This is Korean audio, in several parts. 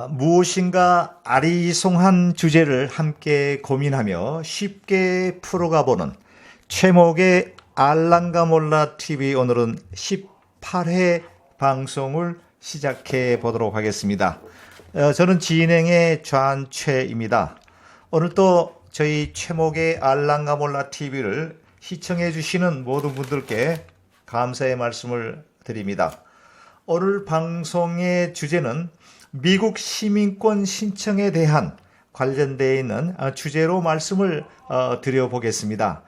무엇인가 아리송한 주제를 함께 고민하며 쉽게 풀어가보는 최목의 알랑가몰라 TV, 오늘은 18회 방송을 시작해 보도록 하겠습니다. 저는 진행의 좌안최입니다. 오늘 또 저희 최목의 알랑가몰라 TV를 시청해 주시는 모든 분들께 감사의 말씀을 드립니다. 오늘 방송의 주제는 미국 시민권 신청에 대한 관련되어 있는 주제로 말씀을 드려보겠습니다.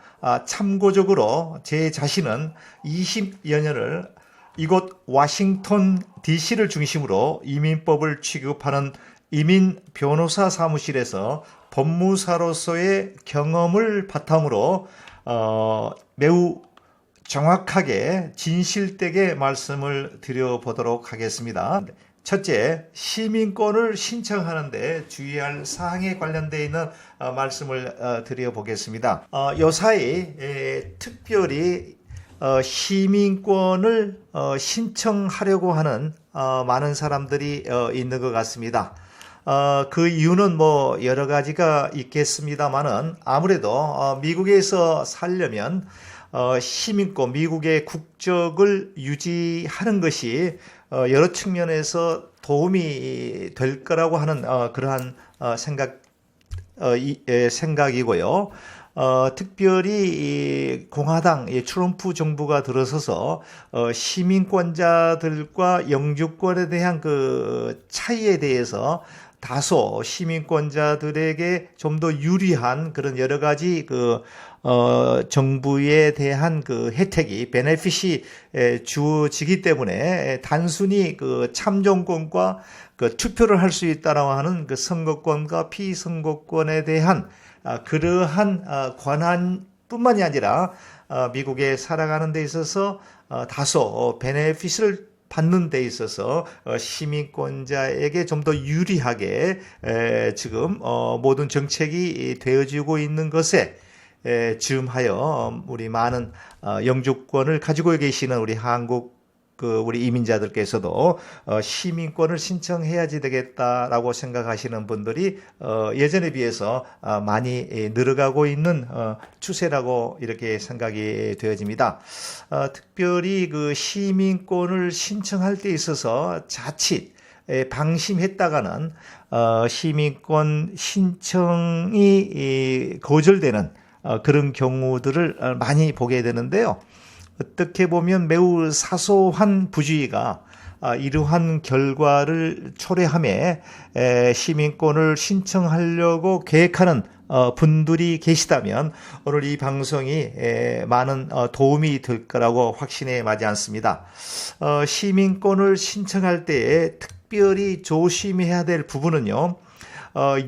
참고적으로 제 자신은 20여 년을 이곳 워싱턴 DC를 중심으로 이민법을 취급하는 이민 변호사 사무실에서 법무사로서의 경험을 바탕으로 매우 정확하게 진실되게 말씀을 드려보도록 하겠습니다. 첫째, 시민권을 신청하는데 주의할 사항에 관련되어 있는 말씀을 드려보겠습니다. 요사이 특별히 시민권을 신청하려고 하는 많은 사람들이 있는 것 같습니다. 그 이유는 여러 가지가 있겠습니다만은 아무래도 미국에서 살려면 시민권, 미국의 국적을 유지하는 것이 여러 측면에서 도움이 될 거라고 하는 그러한 생각이고요. 특별히 공화당 트럼프 정부가 들어서서 시민권자들과 영주권에 대한 그 차이에 대해서 다소 시민권자들에게 좀 더 유리한 그런 여러 가지 정부에 대한 그 혜택이 베네핏이 주어지기 때문에 단순히 그 참정권과 그 투표를 할 수 있다라고 하는 그 선거권과 피선거권에 대한 그러한 권한뿐만이 아니라 미국에 살아가는 데 있어서 다소 베네핏을 받는 데 있어서 시민권자에게 좀 더 유리하게 지금 모든 정책이 되어지고 있는 것에 즈음하여 우리 많은 영주권을 가지고 계시는 우리 한국 우리 이민자들께서도 시민권을 신청해야지 되겠다라고 생각하시는 분들이 예전에 비해서 많이 늘어가고 있는 추세라고 이렇게 생각이 되어집니다. 특별히 그 시민권을 신청할 때 있어서 자칫 방심했다가는 시민권 신청이 거절되는 그런 경우들을 많이 보게 되는데요. 어떻게 보면 매우 사소한 부주의가 이러한 결과를 초래함에 시민권을 신청하려고 계획하는 분들이 계시다면 오늘 이 방송이 많은 도움이 될 거라고 확신에 마지 않습니다. 시민권을 신청할 때에 특별히 조심해야 될 부분은요,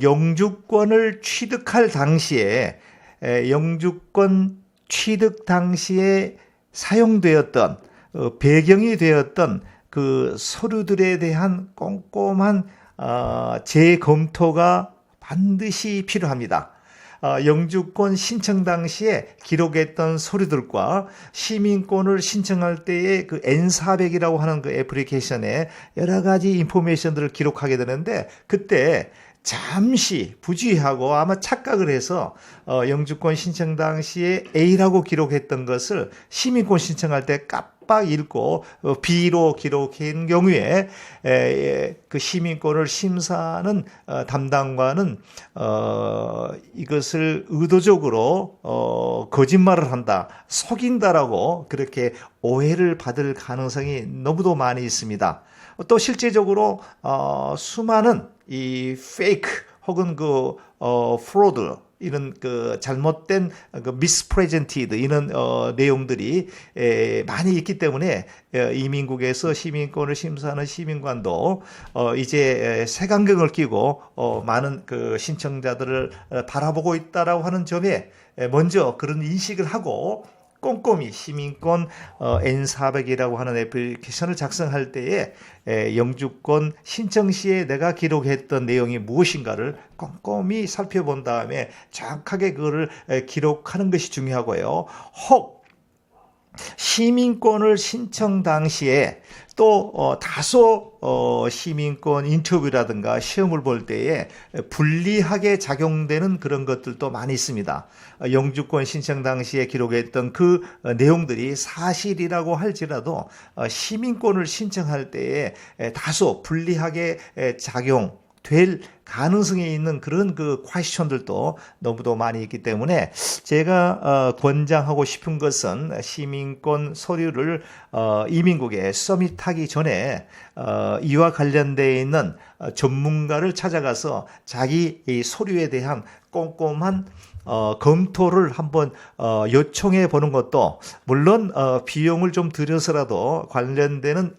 영주권을 취득할 당시에 영주권 취득 당시에 사용되었던 배경이 되었던 그 서류들에 대한 꼼꼼한 재검토가 반드시 필요합니다. 영주권 신청 당시에 기록했던 서류들과 시민권을 신청할 때의 그 N400이라고 하는 그 애플리케이션에 여러 가지 인포메이션들을 기록하게 되는데, 그때 잠시 부주의하고 아마 착각을 해서 영주권 신청 당시에 A라고 기록했던 것을 시민권 신청할 때 깜빡 읽고 B로 기록한 경우에 그 시민권을 심사하는 담당관은 이것을 의도적으로 거짓말을 한다, 속인다라고 그렇게 오해를 받을 가능성이 너무도 많이 있습니다. 또 실제적으로 수많은 이 페이크 혹은 프로드, 이런 잘못된 미스프레젠티드 이런 내용들이 많이 있기 때문에 이민국에서 시민권을 심사하는 시민관도 이제 색안경을 끼고 많은 신청자들을 바라보고 있다라고 하는 점에 먼저 그런 인식을 하고 꼼꼼히 시민권 N400이라고 하는 애플리케이션을 작성할 때에 영주권 신청 시에 내가 기록했던 내용이 무엇인가를 꼼꼼히 살펴본 다음에 정확하게 그거를 기록하는 것이 중요하고요. 혹 시민권을 신청 당시에 또 다소 시민권 인터뷰라든가 시험을 볼 때에 불리하게 작용되는 그런 것들도 많이 있습니다. 영주권 신청 당시에 기록했던 그 내용들이 사실이라고 할지라도 시민권을 신청할 때에 다소 불리하게 작용될 가능성이 있는 그런 그 퀘스천들도 너무도 많이 있기 때문에 제가 권장하고 싶은 것은 시민권 서류를 이민국에 서밋하기 전에 이와 관련되어 있는 전문가를 찾아가서 자기 이 서류에 대한 꼼꼼한 검토를 한번 요청해 보는 것도 물론 비용을 좀 들여서라도 관련되는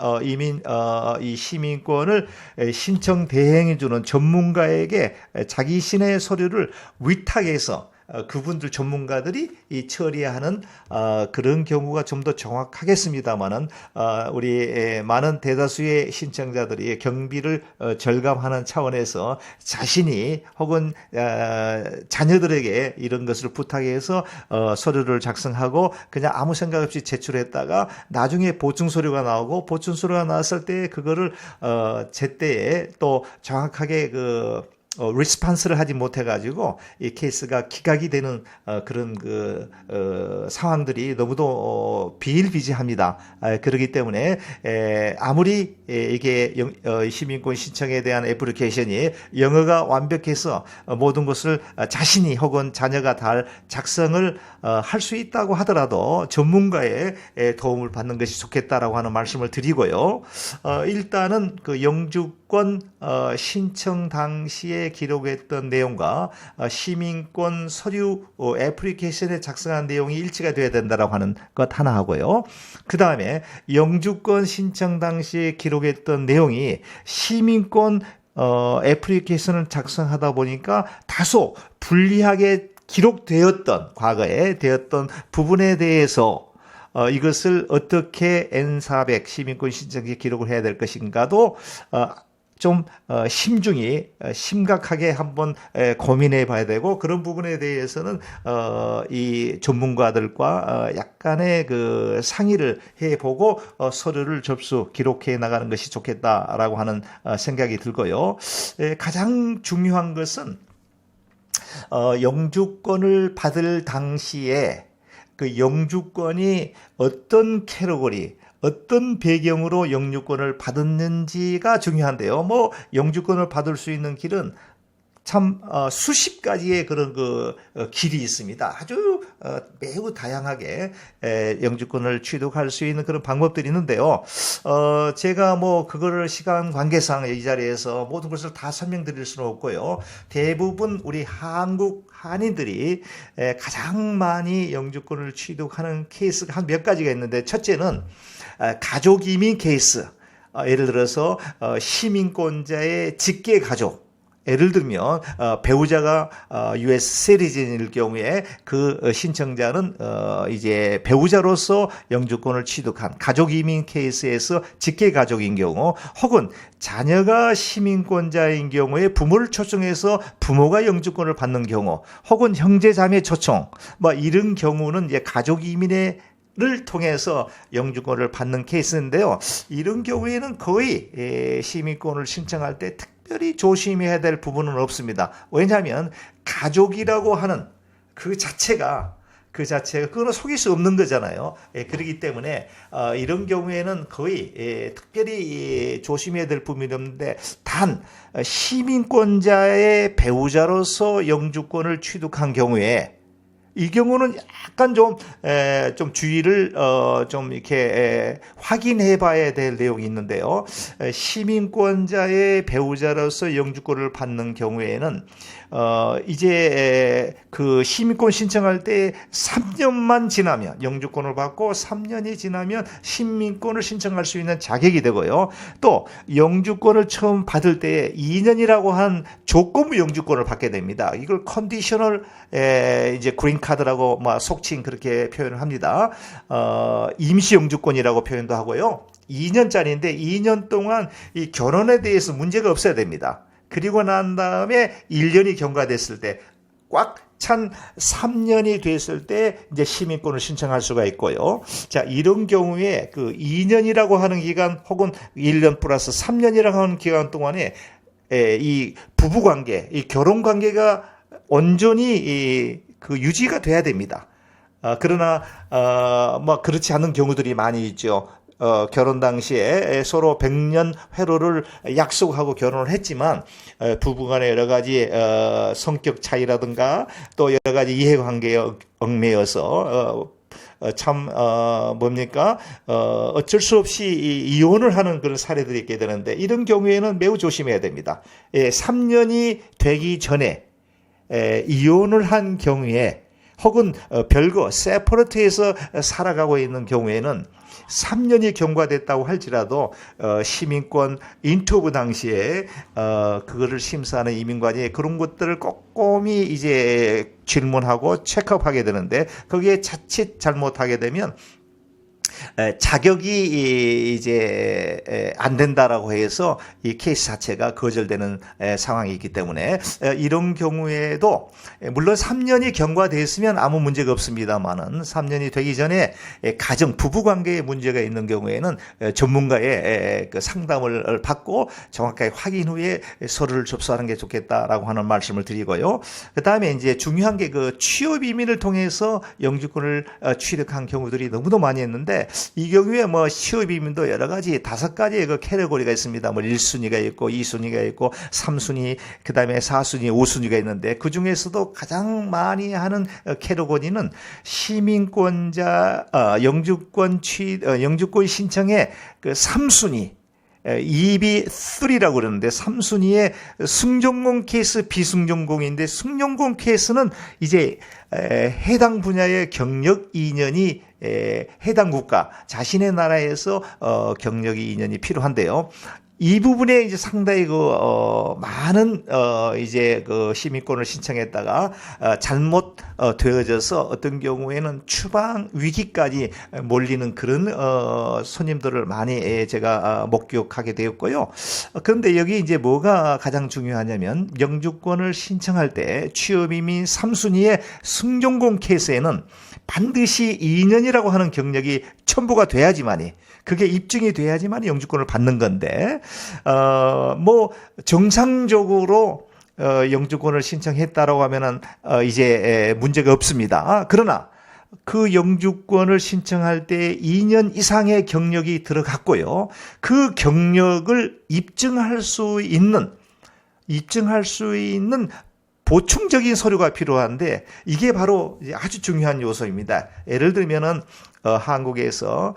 이 시민권을 신청 대행해 주는 전문가에게 자기 신의 서류를 위탁해서 그분들 전문가들이 이 처리하는 그런 경우가 좀 더 정확하겠습니다만은 우리 많은 대다수의 신청자들이 경비를 절감하는 차원에서 자신이 혹은 자녀들에게 이런 것을 부탁해서 서류를 작성하고 그냥 아무 생각 없이 제출했다가 나중에 보충 서류가 나오고 보충 서류가 나왔을 때 그거를 제때에 또 정확하게 리스판스를 하지 못해가지고 이 케이스가 기각이 되는 그런 상황들이 너무도 비일비재합니다. 그렇기 때문에 아무리 이게 시민권 신청에 대한 애플리케이션이 영어가 완벽해서 모든 것을 자신이 혹은 자녀가 다 작성을 할 수 있다고 하더라도 전문가의 도움을 받는 것이 좋겠다라고 하는 말씀을 드리고요. 일단은 그 영주권 신청 당시에 기록했던 내용과 시민권 서류 애플리케이션에 작성한 내용이 일치가 되어야 된다라고 하는 것 하나 하고요. 그 다음에 영주권 신청 당시에 기록했던 내용이 시민권 애플리케이션을 작성하다 보니까 다소 불리하게 기록되었던 과거에 되었던 부분에 대해서 이것을 어떻게 N400 시민권 신청에 기록을 해야 될 것인가도 좀 심각하게 한번 고민해 봐야 되고 그런 부분에 대해서는 이 전문가들과 약간의 그 상의를 해보고 서류를 기록해 나가는 것이 좋겠다라고 하는 생각이 들고요. 가장 중요한 것은 영주권을 받을 당시에 그 영주권이 어떤 캐러고리 어떤 배경으로 영주권을 받았는지가 중요한데요. 영주권을 받을 수 있는 길은 참 수십 가지의 그런 길이 있습니다. 아주 매우 다양하게 영주권을 취득할 수 있는 그런 방법들이 있는데요. 제가 그거를 시간 관계상 이 자리에서 모든 것을 다 설명드릴 수는 없고요. 대부분 우리 한인들이 가장 많이 영주권을 취득하는 케이스가 한 몇 가지가 있는데 첫째는 가족 이민 케이스. 예를 들어서 시민권자의 직계 가족. 예를 들면 배우자가 US 시티즌일 경우에 그 신청자는 이제 배우자로서 영주권을 취득한 가족 이민 케이스에서 직계 가족인 경우 혹은 자녀가 시민권자인 경우에 부모를 초청해서 부모가 영주권을 받는 경우 혹은 형제 자매 초청 이런 경우는 이제 가족 이민의 를 통해서 영주권을 받는 케이스인데요. 이런 경우에는 거의 시민권을 신청할 때 특별히 조심해야 될 부분은 없습니다. 왜냐하면 가족이라고 하는 그 자체가 그거는 속일 수 없는 거잖아요. 그렇기 때문에 이런 경우에는 거의 특별히 조심해야 될 부분이 없는데 단 시민권자의 배우자로서 영주권을 취득한 경우에 이 경우는 약간 좀 주의를 좀 이렇게 확인해 봐야 될 내용이 있는데요. 시민권자의 배우자로서 영주권을 받는 경우에는 이제 그 시민권 신청할 때 3년만 지나면 영주권을 받고 3년이 지나면 시민권을 신청할 수 있는 자격이 되고요. 또 영주권을 처음 받을 때 2년이라고 한 조건부 영주권을 받게 됩니다. 이걸 컨디셔널 이제 그린 카드라고 속칭 그렇게 표현을 합니다. 임시 영주권이라고 표현도 하고요. 2년짜리인데 2년 동안 이 결혼에 대해서 문제가 없어야 됩니다. 그리고 난 다음에 1년이 경과됐을 때 꽉 찬 3년이 됐을 때 이제 시민권을 신청할 수가 있고요. 자, 이런 경우에 그 2년이라고 하는 기간 혹은 1년 플러스 3년이라고 하는 기간 동안에 이 부부 관계, 이 결혼 관계가 온전히 그 유지가 돼야 됩니다. 그러나 뭐 그렇지 않은 경우들이 많이 있죠. 결혼 당시에 서로 100년 회로를 약속하고 결혼을 했지만 부부간의 여러 가지 성격 차이라든가 또 여러 가지 이해관계에 얽매여서 뭡니까? 어쩔 수 없이 이혼을 하는 그런 사례들이 있게 되는데 이런 경우에는 매우 조심해야 됩니다. 3년이 되기 전에 이혼을 한 경우에 혹은 별거 세퍼레이트해서 살아가고 있는 경우에는 3년이 경과됐다고 할지라도 시민권 인터뷰 당시에 그거를 심사하는 이민관이 그런 것들을 꼼꼼히 이제 질문하고 체크업하게 되는데 거기에 자칫 잘못하게 되면 자격이 이제 안 된다라고 해서 이 케이스 자체가 거절되는 상황이 있기 때문에 이런 경우에도 물론 3년이 경과됐으면 아무 문제가 없습니다만은 3년이 되기 전에 가정 부부 관계에 문제가 있는 경우에는 전문가의 그 상담을 받고 정확하게 확인 후에 서류를 접수하는 게 좋겠다라고 하는 말씀을 드리고요. 그다음에 이제 중요한 게 그 취업 이민을 통해서 영주권을 취득한 경우들이 너무도 많이 있는데 이 경우에 뭐 취업 이민도 여러 가지 5가지의 그 캐러고리가 있습니다. 뭐 1순위가 있고 2순위가 있고 3순위, 그다음에 4순위, 5순위가 있는데 그 중에서도 가장 많이 하는 캐러고리는 시민권자 영주권 신청의 그 3순위 EB3라고 그러는데 3순위의 승전공 케이스, 비승전공인데 승전공 케이스는 이제 해당 분야의 경력 2년이 해당 국가 자신의 나라에서 경력이 2년이 필요한데요. 이 부분에 이제 상당히 많은 이제 그 시민권을 신청했다가 잘못 되어져서 어떤 경우에는 추방 위기까지 몰리는 그런 손님들을 많이 제가 목격하게 되었고요. 그런데 여기 이제 뭐가 가장 중요하냐면 영주권을 신청할 때 취업이민 3순위의 승전공 케이스에는 반드시 2년이라고 하는 경력이 첨부가 돼야지만이 그게 입증이 돼야지만 영주권을 받는 건데 뭐 정상적으로 영주권을 신청했다라고 하면은 이제 문제가 없습니다. 그러나 그 영주권을 신청할 때 2년 이상의 경력이 들어갔고요. 그 경력을 입증할 수 있는 보충적인 서류가 필요한데 이게 바로 아주 중요한 요소입니다. 예를 들면은 한국에서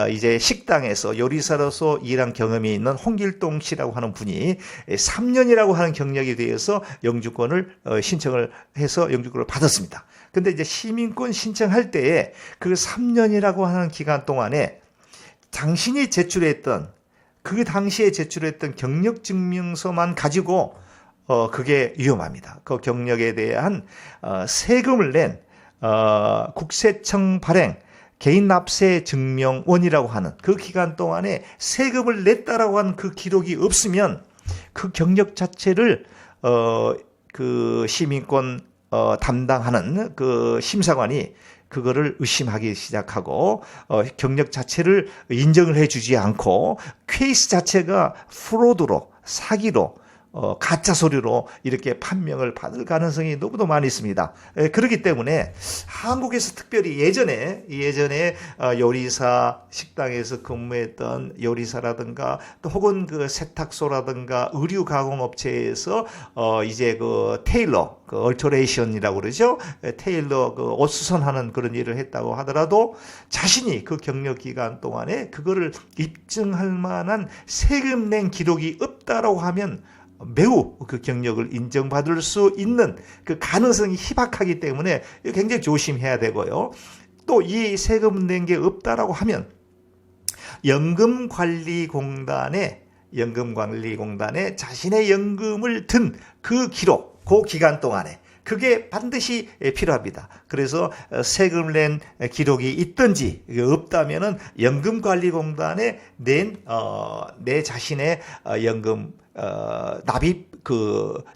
이제 식당에서 요리사로서 일한 경험이 있는 홍길동 씨라고 하는 분이 3년이라고 하는 경력에 대해서 영주권을 신청을 해서 영주권을 받았습니다. 근데 이제 시민권 신청할 때에 그 3년이라고 하는 기간 동안에 당신이 제출했던 그 당시에 제출했던 경력 증명서만 가지고 그게 위험합니다. 그 경력에 대한 세금을 낸 국세청 발행 개인 납세 증명원이라고 하는 그 기간 동안에 세금을 냈다라고 하는 그 기록이 없으면 그 경력 자체를 그 시민권 담당하는 그 심사관이 그거를 의심하기 시작하고 경력 자체를 인정을 해주지 않고 케이스 자체가 프로드로 사기로 가짜 서류로 이렇게 판명을 받을 가능성이 너무도 많이 있습니다. 그렇기 때문에 한국에서 특별히 예전에 요리사 식당에서 근무했던 요리사라든가 또 혹은 그 세탁소라든가 의류 가공 업체에서 이제 그 테일러 그 얼터레이션이라고 그러죠. 테일러 그 옷 수선하는 그런 일을 했다고 하더라도 자신이 그 경력 기간 동안에 그거를 입증할 만한 세금 낸 기록이 없다라고 하면 매우 그 경력을 인정받을 수 있는 그 가능성이 희박하기 때문에 굉장히 조심해야 되고요. 또 이 세금 낸 게 없다라고 하면 연금관리공단에 자신의 연금을 든 그 기록, 그 기간 동안에 그게 반드시 필요합니다. 그래서 세금을 낸 기록이 있든지 없다면은 연금관리공단에 낸 내 자신의 연금 납입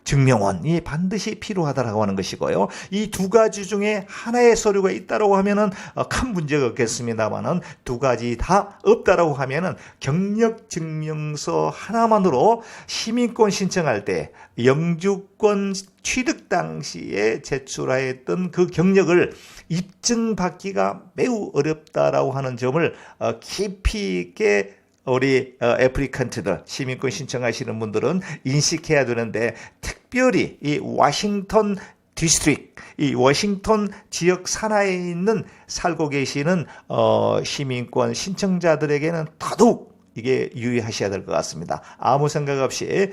증명원이 반드시 필요하다라고 하는 것이고요. 이 두 가지 중에 하나의 서류가 있다라고 하면은 큰 문제가 없겠습니다만은 두 가지 다 없다라고 하면은 경력 증명서 하나만으로 시민권 신청할 때 영주권 취득 당시에 제출하였던 그 경력을 입증받기가 매우 어렵다라고 하는 점을 깊이 있게 우리 애플리컨트들, 시민권 신청하시는 분들은 인식해야 되는데, 특별히 이 워싱턴 디스트릭, 이 워싱턴 지역 산하에 있는 살고 계시는 시민권 신청자들에게는 더더욱 이게 유의하셔야 될 것 같습니다. 아무 생각 없이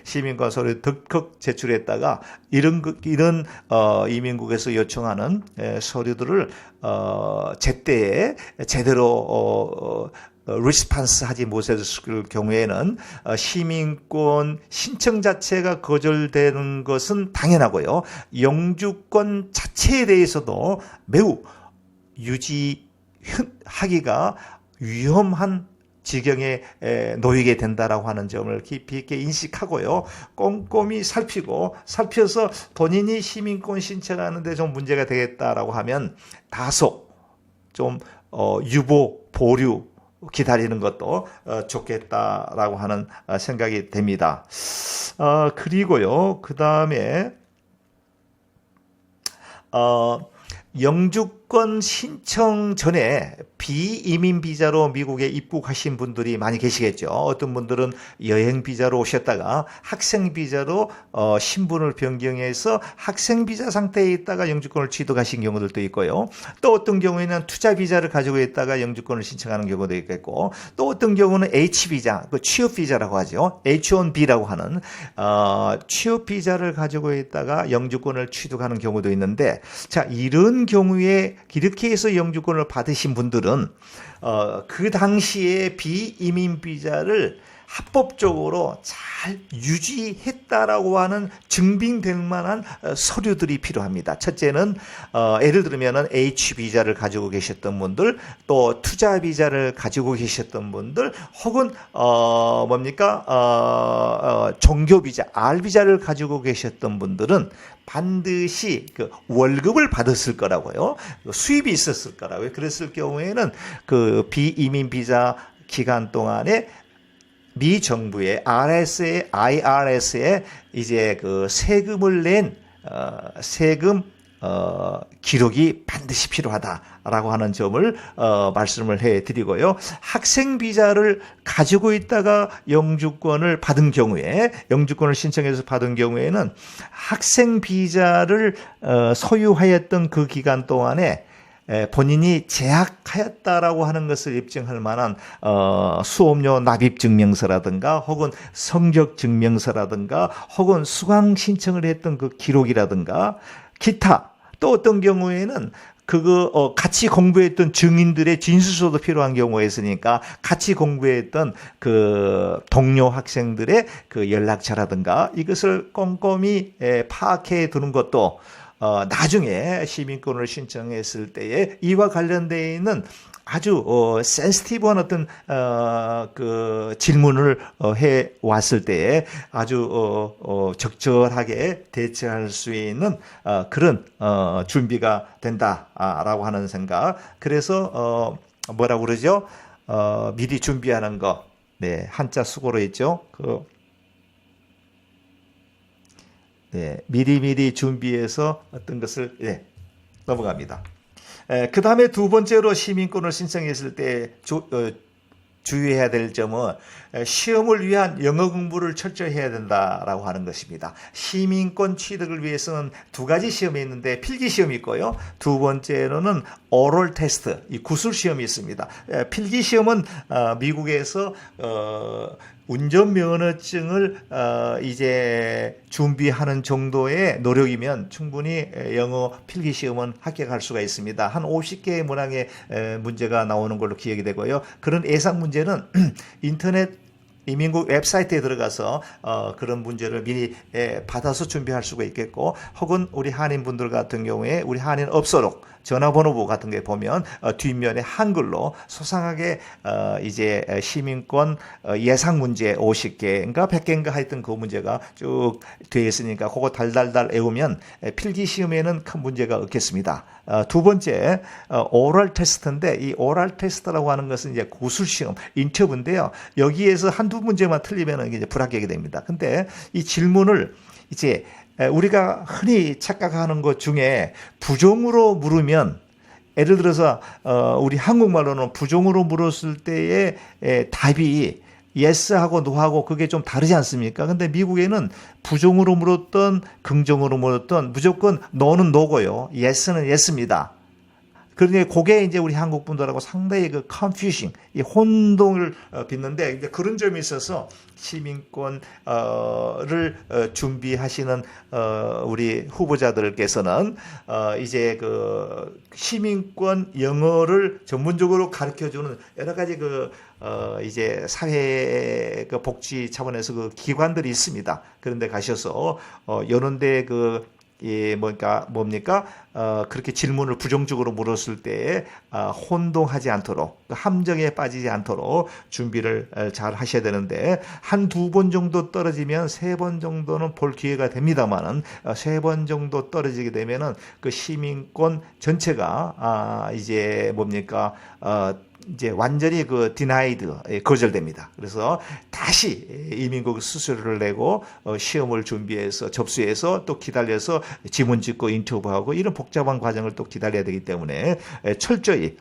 시민권 서류 덜컥 제출했다가 이런 이민국에서 요청하는 서류들을 제때에 제대로 리스판스 하지 못했을 경우에는 시민권 신청 자체가 거절되는 것은 당연하고요. 영주권 자체에 대해서도 매우 유지하기가 위험한 지경에 놓이게 된다라고 하는 점을 깊이 있게 인식하고요. 꼼꼼히 살펴서 본인이 시민권 신청하는데 좀 문제가 되겠다라고 하면 다소 좀 유보, 보류 기다리는 것도 좋겠다라고 하는 생각이 됩니다. 그리고요, 그 다음에 영주권 신청 전에 비이민 비자로 미국에 입국하신 분들이 많이 계시겠죠. 어떤 분들은 여행 비자로 오셨다가 학생 비자로 신분을 변경해서 학생 비자 상태에 있다가 영주권을 취득하신 경우들도 있고요. 또 어떤 경우에는 투자 비자를 가지고 있다가 영주권을 신청하는 경우도 있겠고, 또 어떤 경우는 H 비자, 그 취업 비자라고 하죠. H1B라고 하는 취업 비자를 가지고 있다가 영주권을 취득하는 경우도 있는데, 자, 이런 경우에 이렇게 해서 영주권을 받으신 분들은 그 당시에 비이민 비자를 합법적으로 잘 유지했다라고 하는 증빙될 만한 서류들이 필요합니다. 첫째는 예를 들면은 H 비자를 가지고 계셨던 분들, 또 투자 비자를 가지고 계셨던 분들, 혹은 종교 비자, R 비자를 가지고 계셨던 분들은 반드시 그 월급을 받았을 거라고요. 수입이 있었을 거라고요. 그랬을 경우에는 그 비이민 비자 기간 동안에 미 정부의 IRS에 이제 그 세금을 낸 세금 기록이 반드시 필요하다라고 하는 점을 말씀을 해드리고요. 학생 비자를 가지고 있다가 영주권을 받은 경우에, 영주권을 신청해서 받은 경우에는 학생 비자를 소유하였던 그 기간 동안에 본인이 재학하였다라고 하는 것을 입증할 만한 수업료 납입 증명서라든가, 혹은 성적 증명서라든가, 혹은 수강 신청을 했던 그 기록이라든가, 기타, 또 어떤 경우에는 같이 공부했던 증인들의 진술서도 필요한 경우가 있으니까 같이 공부했던 그 동료 학생들의 그 연락처라든가, 이것을 꼼꼼히 파악해 두는 것도 나중에 시민권을 신청했을 때에 이와 관련되어 있는 아주 센시티브한 어떤 그 질문을 해 왔을 때에 아주 적절하게 대처할 수 있는 그런 준비가 된다라고 하는 생각. 그래서 뭐라고 그러죠? 미리 준비하는 거. 네, 한자 수고로 했죠. 네, 미리미리 준비해서 어떤 것을 넘어갑니다. 그 다음에 두 번째로 시민권을 신청했을 때 주의해야 될 점은 시험을 위한 영어 공부를 철저히 해야 된다라고 하는 것입니다. 시민권 취득을 위해서는 두 가지 시험이 있는데, 필기 시험이 있고요. 두 번째로는 오럴 테스트, 이 구술 시험이 있습니다. 필기 시험은 미국에서 운전면허증을 이제 준비하는 정도의 노력이면 충분히 영어 필기시험은 합격할 수가 있습니다. 한 50개의 문항의 문제가 나오는 걸로 기억이 되고요. 그런 예상 문제는 인터넷 이민국 웹사이트에 들어가서 그런 문제를 미리 받아서 준비할 수가 있겠고, 혹은 우리 한인분들 같은 경우에 우리 한인 업소록 전화번호부 같은 게 보면 뒷면에 한글로 소상하게 이제 시민권 예상 문제 50개인가 100개인가 하여튼 그 문제가 쭉 되어 있으니까 그거 달달달 외우면 필기 시험에는 큰 문제가 없겠습니다. 두 번째 오럴 테스트인데 이 오럴 테스트라고 하는 것은 이제 고술 시험 인터뷰인데요. 여기에서 한두 문제만 틀리면 이제 불합격이 됩니다. 근데 이 질문을 이제 우리가 흔히 착각하는 것 중에 부정으로 물으면 예를 들어서 우리 한국말로는 부정으로 물었을 때의 답이 yes하고 no하고 그게 좀 다르지 않습니까? 근데 미국에는 부정으로 물었던 긍정으로 물었던 무조건 no는 no고요. yes는 yes입니다. 그러니 그게 이제 우리 한국 분들하고 상당히 그 컨퓨징, 이 혼동을 빚는데 이제 그런 점이 있어서 시민권을 준비하시는 우리 후보자들께서는 이제 그 시민권 영어를 전문적으로 가르쳐주는 여러 가지 그 이제 사회 그 복지 차원에서 그 기관들이 있습니다. 그런데 가셔서 여론대 그 뭡니까? 그렇게 질문을 부정적으로 물었을 때 혼동하지 않도록 함정에 빠지지 않도록 준비를 잘 하셔야 되는데 한두 번 정도 떨어지면 세 번 정도는 볼 기회가 됩니다만은 세 번 정도 떨어지게 되면은 그 시민권 전체가 이제 뭡니까? 이제 완전히 그 denied 거절됩니다. 그래서 다시 이민국 수수료를 내고 시험을 준비해서 접수해서 또 기다려서 지문 찍고 인터뷰하고 이런 복잡한 과정을 또 기다려야 되기 때문에 철저히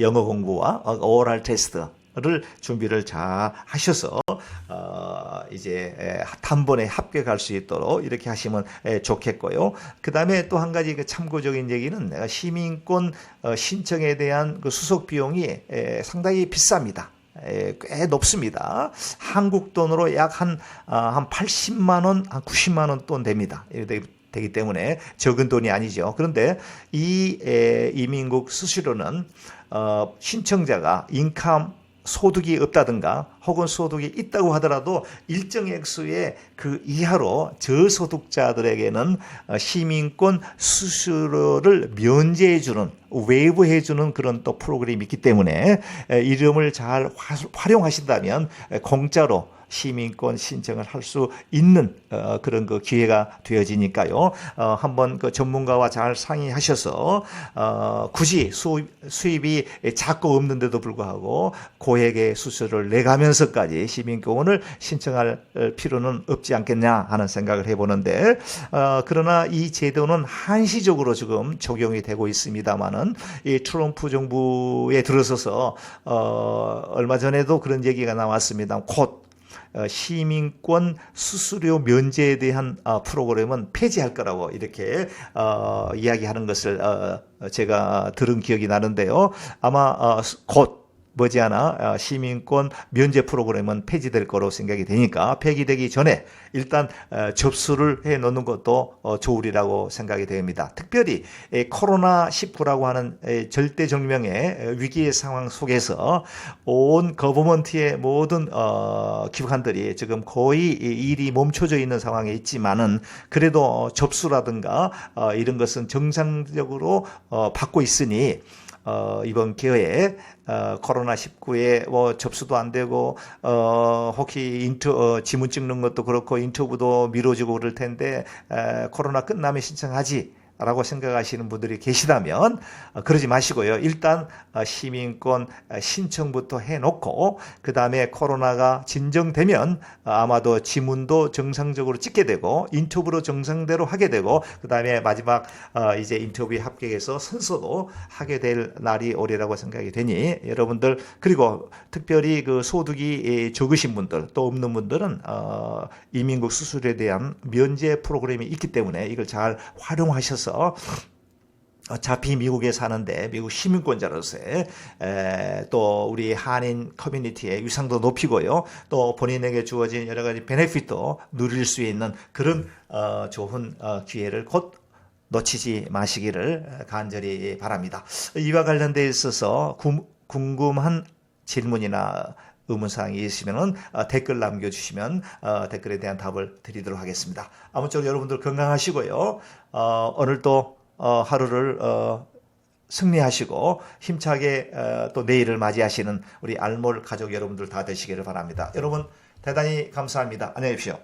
영어 공부와 오럴 테스트를 준비를 잘 하셔서 이제 단번에 합격할 수 있도록 이렇게 하시면 좋겠고요. 그 다음에 또 한 가지 참고적인 얘기는 시민권 신청에 대한 그 수속 비용이 상당히 비쌉니다. 꽤 높습니다. 한국 돈으로 약 한 80만 원, 한 90만 원 돈 됩니다. 되기 때문에 적은 돈이 아니죠. 그런데 이 이민국 수수료는 신청자가 인컴 소득이 없다든가 혹은 소득이 있다고 하더라도 일정 액수의 그 이하로 저소득자들에게는 시민권 수수료를 면제해주는 웨이브해주는 그런 또 프로그램이 있기 때문에 이름을 잘 활용하신다면 공짜로 시민권 신청을 할 수 있는 그런 그 기회가 되어지니까요. 한번 그 전문가와 잘 상의하셔서 굳이 수입이 작고 없는데도 불구하고 고액의 수수료를 내가면서까지 시민권을 신청할 필요는 없지 않겠냐 하는 생각을 해보는데 그러나 이 제도는 한시적으로 지금 적용이 되고 있습니다만은 이 트럼프 정부에 들어서서 얼마 전에도 그런 얘기가 나왔습니다. 곧 시민권 수수료 면제에 대한 프로그램은 폐지할 거라고 이렇게 이야기하는 것을 제가 들은 기억이 나는데요. 아마 곧 머지않아 시민권 면제 프로그램은 폐지될 거로 생각이 되니까 폐기되기 전에 일단 접수를 해 놓는 것도 좋으리라고 생각이 됩니다. 특별히 코로나19라고 하는 절대정명의 위기의 상황 속에서 온 거버먼트의 모든 기관들이 지금 거의 일이 멈춰져 있는 상황에 있지만은 그래도 접수라든가 이런 것은 정상적으로 받고 있으니 이번 기회에 코로나19에 뭐 접수도 안 되고 혹시 지문 찍는 것도 그렇고 인터뷰도 미뤄지고 그럴 텐데 코로나 끝나면 신청하지 라고 생각하시는 분들이 계시다면 그러지 마시고요. 일단 시민권 신청부터 해놓고 그 다음에 코로나가 진정되면 아마도 지문도 정상적으로 찍게 되고 인터뷰로 정상대로 하게 되고 그 다음에 마지막 이제 인터뷰에 합격해서 선서도 하게 될 날이 오리라고 생각이 되니 여러분들 그리고 특별히 그 소득이 적으신 분들 또 없는 분들은 이민국 수수료에 대한 면제 프로그램이 있기 때문에 이걸 잘 활용하셔서 어차피 미국에 사는데 미국 시민권자로서의 또 우리 한인 커뮤니티의 위상도 높이고요. 또 본인에게 주어진 여러 가지 베네핏도 누릴 수 있는 그런 좋은 기회를 곧 놓치지 마시기를 간절히 바랍니다. 이와 관련되어 있어서 궁금한 질문이나 의문사항이 있으면 댓글 남겨주시면 댓글에 대한 답을 드리도록 하겠습니다. 아무쪼록 여러분들 건강하시고요. 오늘도 하루를 승리하시고 힘차게 또 내일을 맞이하시는 우리 알몰 가족 여러분들 다 되시기를 바랍니다. 여러분 대단히 감사합니다. 안녕히 계십시오.